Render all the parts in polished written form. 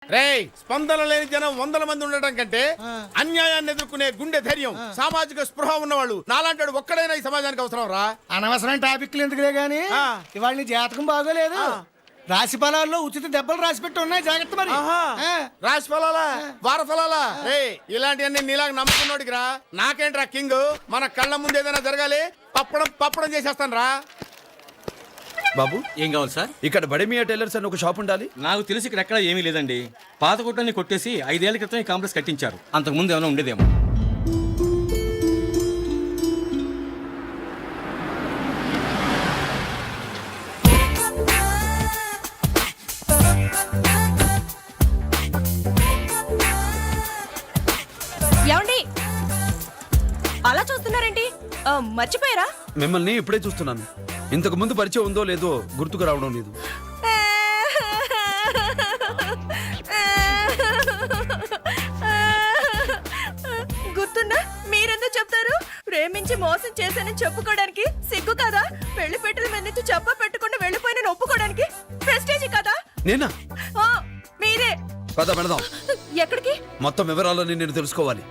రేయ్, స్పందన లేని జనం 100 మంది ఉండటం కంటే అన్యాయాన్ని ఎదుర్కొనే గుండె ధైర్యం, సామాజిక స్పృహ ఉన్నవాళ్ళు నాలాంటి ఒక్కడైనా ఈ సమాజానికి అవసరం రా. అనవసరం టాపిక్లు ఎందుకులే గానీ ఇవాళ నీ జాతకం బాగోలేదు. రాశి ఫలాల్లో ఉచిత దెబ్బలు రాసి పెట్టి ఉన్నాయి, జాగ్రత్త మరి. రాశి ఫలాలా, వార ఫలాలా? రేయ్, ఇలాంటివన్నీ నీలాగా నమ్ముకున్నోడికి రా. నాకేంట్రా కింగ్, మన కళ్ళ ముందు ఏదైనా జరగాలి, పప్పడం చేసేస్తాను రా. బాబు, ఏం కావాలి సార్? ఇక్కడ బడిమియా టైలర్స్ అని ఒక షాప్ ఉండాలి. నాకు తెలిసి ఇక్కడ ఎక్కడ ఏమీ లేదండి. పాత కొట్టని కొట్టేసి 5 ఏళ్ల క్రితం ఈ కాంప్లెక్స్ కట్టించారు. అంతకుముందు ఏమైనా ఉండేదేమో. ఏమండి అలా చూస్తున్నారేంటి? మర్చిపోయారా? మిమ్మల్ని ఇప్పుడే చూస్తున్నాను. ఇంతకు ముందు పరిచయం ఉందో లేదో గుర్తుకు రావడం లేదు. గుర్తున్నా? మీరెందుకు చెప్తారు? ప్రేమించి మోసం చేశానని చెప్పుకోవడానికి సిగ్గు కదా? పెళ్లి పెట్టెల మీద నుంచి చెప్ప పెట్టకుండా వెళ్ళిపోయిన ఒప్పుకోవడానికి ప్రెస్టేజ్ కదా? నేనా? మీరే. పద పెడదాం. ఎక్కడికి? మొత్తం వివరాలని నేను తెలుసుకోవాలి.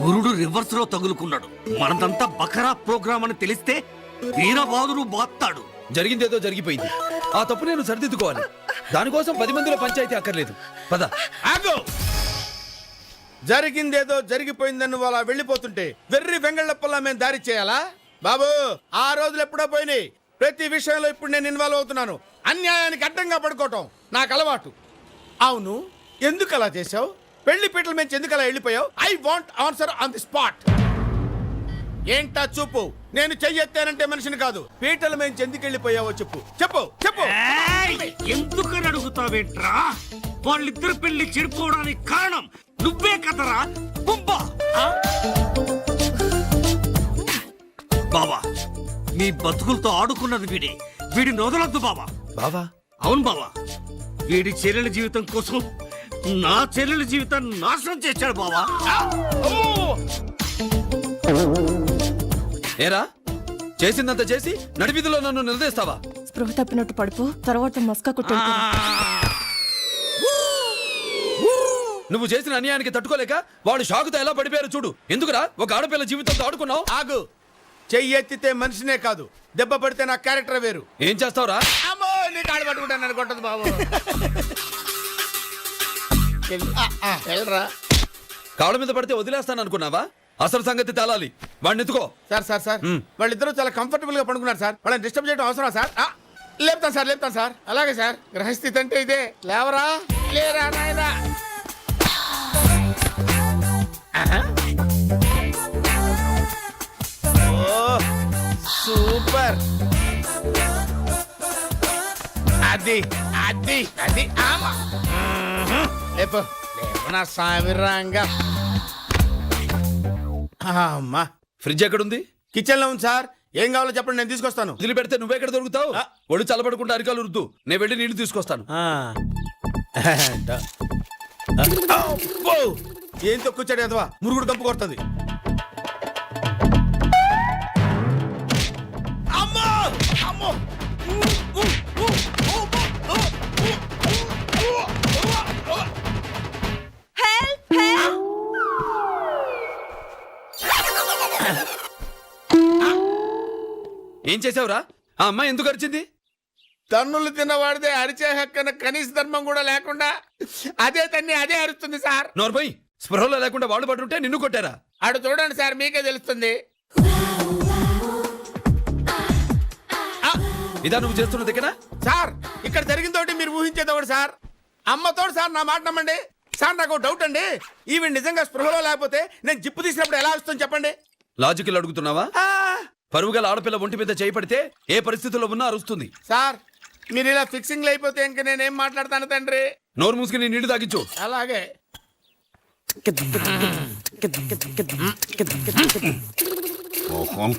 గురుడు రివర్స్ లో తగులుకున్నాడు. మనదంతా బకరా ప్రోగ్రామ్ అని తెలిస్తే వీరబాదుడు బాత్తాడు. జరిగిందేదో జరిగిపోయింది. ఆ తప్పు నేను సరిదిద్దుకోవాలి. దానికోసం 10 మందిలో పంచాయతీ అక్కర్లేదు. పద. ఆగు! జరిగిందేదో జరిగిపోయిందని నువ్వు అలా వెళ్ళిపోతుంటే వెర్రి వెంగళ్ళప్పల్లా మేము దారి చేయాలా? బాబు, ఆ రోజులు ఎప్పుడో పోయినాయి. ప్రతి విషయంలో ఇప్పుడు నేను ఇన్వాల్వ్ అవుతున్నాను. అన్యాయానికి అడ్డంగా పడుకోవటం నాకు అలవాటు. అవును, ఎందుకు అలా చేసావు? పెళ్లి పీటల నుంచి ఎందుకు అలా వెళ్ళిపోయావు? I want answer on the spot. ఏంటా చూపు? నేను చెయ్యెత్తానంటే మనిషిని కాదు. పీటల నుంచి ఎందుకు వెళ్ళిపోయావో చెప్పు చెప్పు చెప్పు. ఎందుకని అడుగుతావేంట్రా? వాళ్ళిద్దరు పెళ్లి చెడిపోవడానికి కారణం నువ్వే కదరా బొంబా. బావా, నీ బతుకులతో ఆడుకున్నది వీడి నొదలొద్దు బావా. బావా? అవును బావా, వీడి చెల్లెల జీవితం కోసం నా చెల్లెల జీవితాన్ని నాశనం చేశాడు బావా. ఏరా, చేసిందంత చేసి నడిపిదిలో నన్ను నిలదీస్తావా? స్పృహ తప్పినట్టు పడిపో, తర్వాత మస్కా కొట్టు. నువ్వు చేసిన అన్యాయానికి తట్టుకోలేక వాడు షాకుతో ఎలా పడిపోయారు చూడు. ఎందుకురా ఒక ఆడపిల్ల జీవితంతో ఆడుకున్నావు? ఆగు! చెయ్యెత్తితే మనిషినే కాదు, దెబ్బ పడితే నా క్యారెక్టర్ వేరు. ఏం చేస్తావురా? అమ్మో, నీ కాడు పట్టుకుంటాను అనుకుంటుంది బాబు. వెళ్ళరా. కాళ్ళ మీద పడితే వదిలేస్తాను అనుకున్నావా? అసలు సంగతి తేలాలి. వాడిని ఎత్తుకో. సార్ వాళ్ళిద్దరూ చాలా కంఫర్టబుల్ గా పడుకున్నారు సార్. వాళ్ళని డిస్టర్బ్ చేయడం అవసరం సార్? లేపుతాను సార్. అలాగే సార్. గ్రహస్థితి అంటే ఇదే. లేవరా, లేరా నాయనా. సూపర్. అది అది అది ఆమా. లేపు నా సామిరంగా. అమ్మా, ఫ్రిడ్జ్ ఎక్కడుంది? కిచెన్ లో ఉంది సార్. ఏం కావాలో చెప్పండి, నేను తీసుకొస్తాను. వదిలిపెడితే నువ్వెక్కడ దొరుకుతావు? ఒళ్ళు చల్లబడకుండా అరికాలు రుద్దు. నేను వెళ్ళి నీళ్లు తీసుకొస్తాను. ఏం తొక్కుచ్చాడు అదవా, మురుగుడు కంపు కొడుతుంది. అమ్మో అమ్మో. ఏం చేసావురా? ఆ అమ్మాయి ఎందుకు అరిచింది? తన్నులు తిన్నవాడిదే అరిచే హక్కన కనీస ధర్మం కూడా లేకుండా అదే తన్ని అదే అరుస్తుంది సార్. నోర్బోయ్, స్పృహలో లేకుండా వాళ్ళు పడుంటే నిన్ను కొట్టారా? అడు చూడండి సార్, మీకే తెలుస్తుంది. ఇదా నువ్వు చేస్తున్నది ఇక్కడ? సార్, ఇక్కడ జరిగిందోటి మీరు ఊహించేది ఒకటి సార్. అమ్మతోడు సార్, నా మాట నమ్మండి సార్. నాకు డౌట్ అండి, ఈవిడ నిజంగా స్పృహలో లేకపోతే నేను జిప్పు తీసినప్పుడు ఎలా వస్తుంది చెప్పండి? లాజికల్ అడుగుతున్నావా? పరుగుగల ఆడపిల్ల ఒంటి మీద చేయబడితే ఏ పరిస్థితుల్లో ఉన్నా అరుస్తుంది. సార్, మీరు ఇలా ఫిక్సింగ్ అయిపోతే ఇంక నేనేం మాట్లాడతాను తండ్రి. నోరు మూసుకుని నీళ్లు తాగించు. అలాగే.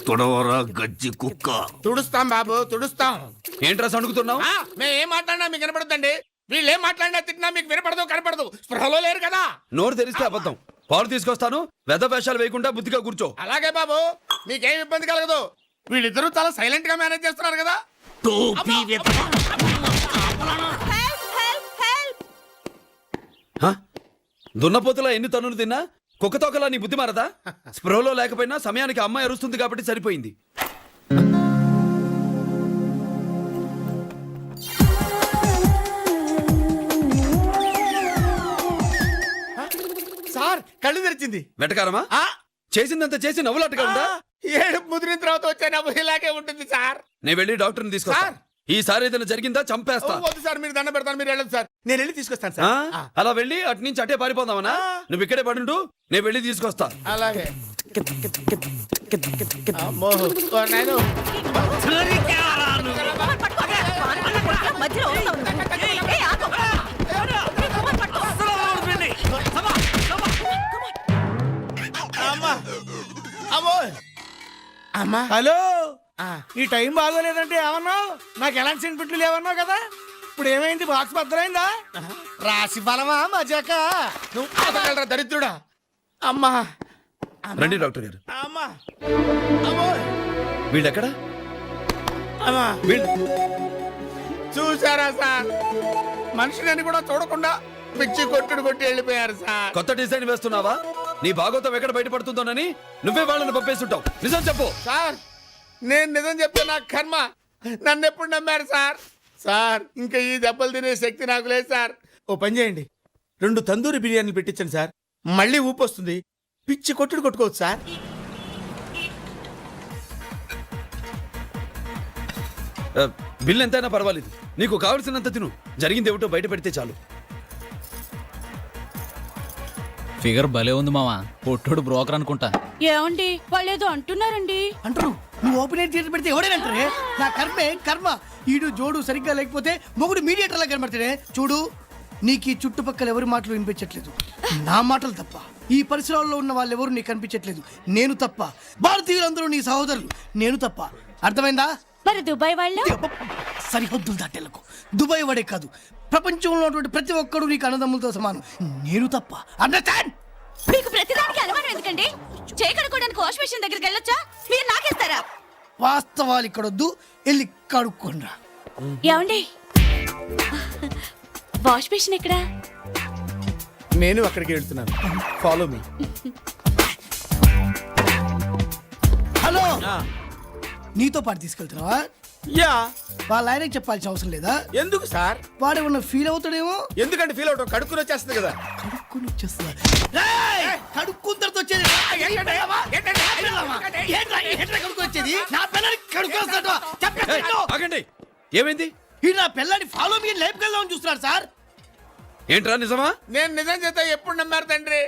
తొడవరా గజ్జి కుక్క. తుడుస్తాం బాబు, తుడుస్తాం. ఏంట్రా సణుకుతున్నావు? మేము ఏం మాట్లాడినా మీకు వినపడదండి. వీళ్ళు ఏం మాట్లాడినా తిట్టినా మీకు వినపడదు, కనపడదు. స్పృహలో లేరు కదా. నోరు తెరిస్తే అబద్ధం. పాలు తీసుకొస్తాను, వెద వేషాలు వేయకుండా బుద్ధిగా కూర్చో. అలాగే బాబు, మీకేం ఇబ్బంది కలగదు. వీళ్ళిద్దరూ చాలా సైలెంట్ గా మేనేజ్ చేస్తున్నారు కదా. టోపీ హ? దున్నపోతులా ఎన్ని తన్నులు తిన్నా కుక్కతోకలా నీ బుద్ధి మారదా? స్పృహలో లేకపోయినా సమయానికి అమ్మాయి అరుస్తుంది కాబట్టి సరిపోయింది. సార్ కళ్ళు తెరిచింది. వెటకారమా? ఆ, చేసిందంత చేసి నవ్వులాటగా ఉందా? ఏడుపు ముదిరిన తర్వాత వచ్చే నవ్వు ఇలాగే ఉంటుంది సార్. నేను వెళ్ళి డాక్టర్ని తీసుకొస్తా. సార్. ఈసారి ఏదైనా జరిగిందా చంపేస్తా. వద్దు సార్, మీరు దండ పెడతాను, మీరు వెళ్ళదు సార్. నేను వెళ్ళి తీసుకొస్తాను ఆ? సార్. అలా వెళ్ళి అటు నుంచి అటే పారిపోదామనా? నువ్వు ఇక్కడే పడుండు, నేను వెళ్ళి తీసుకొస్తా. అలాగే. అమ్మో, ఓ నాయనో. మధ్యలో వస్తావు నువ్వు. ఏయ్, ఆగు. అమ్మా, అమ్మో, అమ్మా. హలో ఆ, ఈ టైం బాగోలేదంటే ఏమన్నావు? నాకు ఎలాంటి సెంటిమెంట్లు లేవన్నావు కదా. ఇప్పుడు ఏమైంది? బాక్స్ బద్దలైందా? రాసి ఫలమా మజాక? నువ్వు ఆపగలరా దరిద్రుడా? అమ్మా, రండి డాక్టర్ గారు. అమ్మా, అమ్మో, వీళ్ళెక్కడా? అమ్మా. వీళ్ళు చూసారా సార్, మనిషిని కూడా చూడకుండా పిచ్చి కొట్టుడు కొట్టి వెళ్ళిపోయారు సార్. కొత్త డిజైన్ వేస్తున్నావా? నీ భాగవతం ఎక్కడ బయటపడుతుందోనని నువ్వే వాళ్ళని పంపేస్తుంటావు. నిజం చెప్పు. సార్, నేను నిజం చెప్తే నాకు కర్మ. నన్ను ఎప్పుడు నమ్మారు సార్? సార్, ఇంకా ఈ దెబ్బలు తినే శక్తి నాకు లేదు సార్. ఓ పని చేయండి, 2 తందూరి బిర్యానీలు పెట్టించండి సార్. మళ్ళీ ఊపు వస్తుంది, పిచ్చి కొట్టుడు కొట్టుకోవచ్చు సార్. బిల్ ఎంతైనా పర్వాలేదు, నీకు కావలసినంత తిను. జరిగింది ఏమిటో బయట పెడితే చాలు. ఫిగర్ భలే ఉంది మావా. పొట్టోడు బ్రోకర్ అనుకుంటా. ఏమండి వాళ్ళు ఏదో అంటున్నారండి. అంటారు. నువ్వు ఓపెన్ ఎయిర్ థియేటర్ పెడితే ఎవడేనంటారే? నా కర్మే కర్మ. ఈడు జోడు సరిగ్గా లేకపోతే మొగుడు మీడియేటర్ లా కనబడతాడే. చూడు, నీకు ఈ చుట్టుపక్కల ఎవరి మాటలు వినిపించట్లేదు, నా మాటలు తప్ప. ఈ పరిసరాల్లో ఉన్న వాళ్ళు ఎవరు నీకు కనిపించట్లేదు, నేను తప్ప. భారతీయులందరూ నీ సహోదరులు, నేను తప్ప. అర్థమైందా? మరి దుబాయ్ వాళ్ళు? సరిహద్దులు దాటేలకు. దుబాయ్ వాడే కాదు, ప్రపంచంలో ఉన్నటువంటి ప్రతి ఒక్కడు నీకు అన్నదమ్ములతో సమానం, నేను తప్ప. అండర్స్టాండ్? మీకు ప్రతిదానికి అనుమానం ఎందుకండి? చేయకడుకోవడానికి వాష్ మెషిన్ దగ్గరికి వెళ్ళొచ్చా? మీరు నాకేస్తారా? వాస్తవాలు ఇక్కడొద్దు, వెళ్ళి కడుక్కోండ్రా. ఏమండి, వాష్ మెషిన్ ఎక్కడా? నేను అక్కడికి వెళ్తున్నాను, ఫాలో మీ. హలో, నీతో పాటు తీసుకెళ్తున్నావా? యా. వాళ్ళ ఆయనకి చెప్పాల్సిన అవసరం లేదా? ఎందుకు సార్? వాడేమన్నా ఫీల్ అవుతాడేమో. ఎందుకంటే ఫీల్ అవటం, కడుక్కుని వచ్చేస్తుంది కదా. కడుక్కుని వచ్చేస్తా. కడుక్కున్న తర్వాత వచ్చేది వచ్చేది నా పిల్లని కడుక్కొస్తాడు. ఏయ్, ఆగండి. ఏమైంది? ఈ నా పిల్లని ఫాలో మీ లైఫ్ వెళ్దామని చూస్తున్నాడు సార్. ఏంట్రా నిజమా? నేను నిజం చేస్తే ఎప్పుడు నమ్మారు తండ్రి?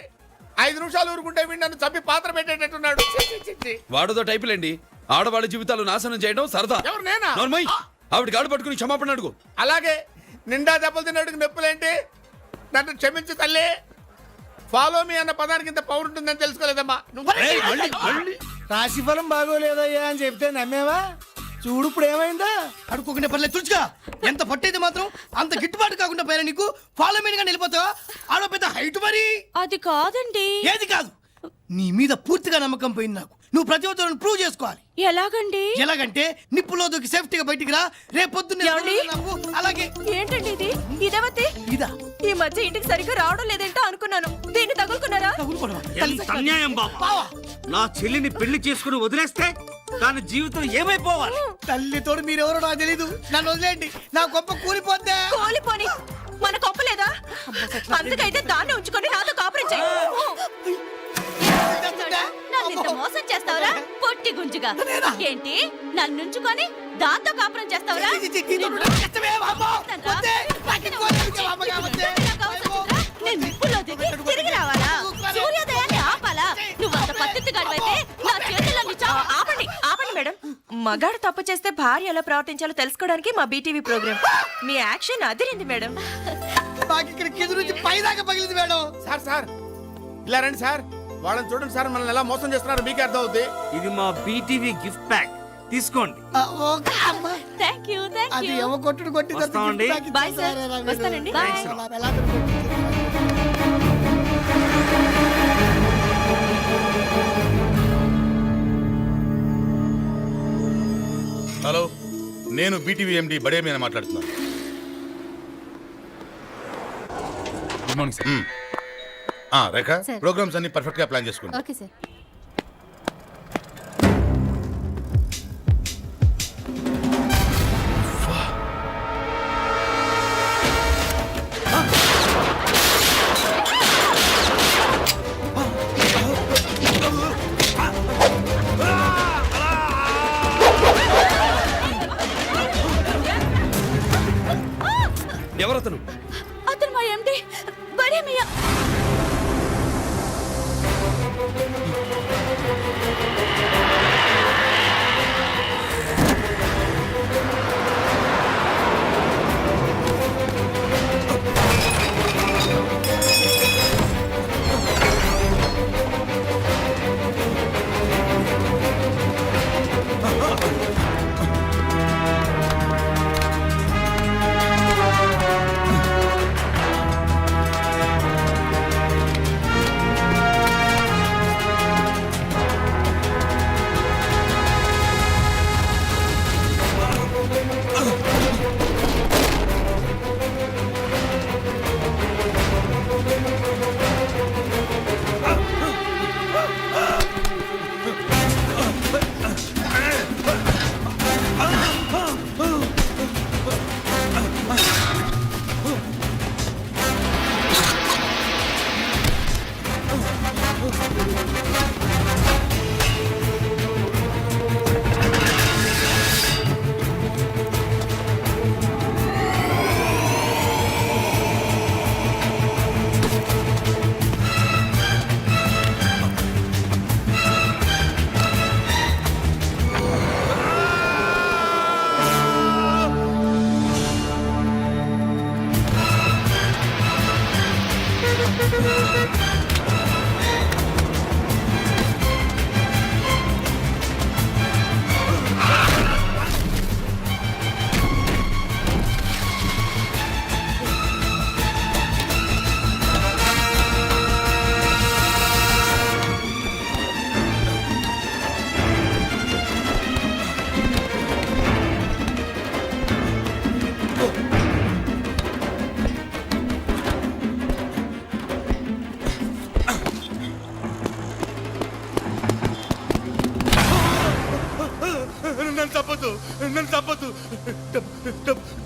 5 నిమిషాలు ఊరుకుంటే వీడు నన్ను చంపి పాత్ర పెట్టేటట్టున్నాడు. ఛీ, ఛీ, ఛీ, ఛీ. వాడుతో టైపులేండి. ఆడవాళ్ళ జీవితాలు నాశనం చేయడం సరదా. ఎవరు, నేనా? నోర్మై, ఆవిడ గాడు పట్టుకుని క్షమాపణ అడుగు. అలాగే, నిండా దెబ్బలు తిన్నట్టుకు నొప్పులేంటి? నన్ను క్షమించు తల్లి. ఫాలో మీ అన్న పదానికి ఇంత పవర్ ఉంటుందని తెలుసుకోలేదమ్మా. ఏయ్, మళ్ళీ రాశి ఫలం బాగోలేదయ్యా అని చెప్తే నమ్మేవా? చూడు ఇప్పుడు ఏమైందా? అడుక్కోకుండా పర్లేదు, తుడుచుగా. ఎంత పట్టేది మాత్రం అంత గిట్టుబాటు కాకుండా పోయినా నీకు ఫాలో మీనిగా వెళ్ళిపోతావా? ఆడో పెద్ద హైట్ మరి. అది కాదండి. ఏది కాదు, నీ మీద పూర్తిగా నమ్మకం పోయింది నాకు. నువ్వు ప్రతి ఒక్కరిని ప్రూవ్ చేసుకోవాలి. ఎలాగండి? ఎలాగంటే నిప్పులో దూకి సేఫ్టీగా బయటికి రా. రేపొద్దున్నే ఏమండి? నవ్వు. అలాగే. ఏంటండి ఇది? ఇదేవతి ఇదా ఈ మధ్య ఇంటికి సరిగ్గా రావడం లేదంటే అనుకున్నాను. దీన్ని తగులుకున్నారా? తగులుకోవడమా? ఎంత అన్యాయం బాబా. నా చెల్లిని పెళ్లి చేసుకుని వదిలేస్తే దాని జీవితం ఏమైపోవాలి? తల్లితోడు మీరెవరో నాకు తెలీదు. నన్ను వదిలేండి, నా గొప్ప కూలిపోద్దా. కోలిపోని మన కొప్పలేదా? అందుకైతే దాన్ని ఉంచుకొని నాతో కాపురం చెయ్యి. నన్ను ఇంత మోసం చేస్తావరా పొట్టి గుంజుగా? ఏంటి, నన్నుంచుకొని దాంతో కాపురం చేస్తావరా? నేను నిప్పుల్లో దిగి తిరిగి రావాలా? సూర్యోదయాన్ని ఆపాలా? నువ్వంత పద్ధతి గడవైతే నా చేతుల్లో ఆపండి, ఆపండి మేడం. మగాడు తప్పు చేస్తే భార్య ఎలా ప్రవర్తించాలో తెలుసుకోవడానికి మా బీటీవీ ప్రోగ్రామ్. మీ యాక్షన్ అదిరింది మేడం. మాకు ఇక్కడ కింద నుంచి పైదాకా పగిలింది మేడం. సార్, సార్, ఇలా రండి సార్. వాళ్ళని చూడండి సార్, మనల్ని ఎలా మోసం చేస్తున్నారు మీకే అర్థం అవుతుంది. ఇది మా బీటీవీ గిఫ్ట్ ప్యాక్, తీసుకోండి. ఓకే అమ్మా. థ్యాంక్ యూ, థ్యాంక్ అది యూ. ఏమో కొట్టుడు కొట్టి వస్తామండి. బాయ్ సార్, వస్తానండి. బాయ్. హలో, నేను బీటీవీ ఎండి బడే మీద మాట్లాడుతున్నాను. Good morning sir. Rekha sir. Programs అన్ని పర్ఫెక్ట్ గా ప్లాన్ చేసుకోండి. Okay sir. ఎవరతను? అతను మా ఎండి బడేమియా. నన్ను తప్పదు, నన్ను తప్పదు.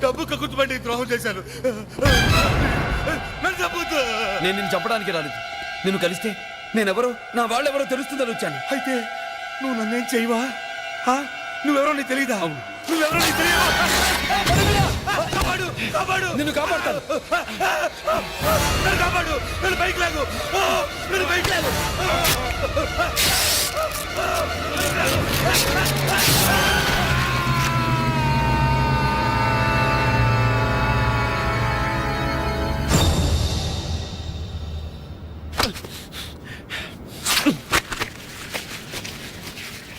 డబ్బు కక్కుతుపడి ద్రోహం చేశాను. నన్ను తప్పదు. నేను నిన్ను చెప్పడానికి రాలేదు. నిన్ను కలిస్తే నేనెవరో, నా వాళ్ళెవరో తెలుస్తుందని వచ్చాను. అయితే నువ్వు నన్నేం చేయవా? నువ్వెవరో నీకు తెలీదా? నువ్వెవరో నీకు తెలీదా? కాపాడు, కాపాడు. నిన్ను కాపాడతాను. నన్ను కాపాడు. నన్ను బైక్ లాగు. నన్ను బైక్ లాగు.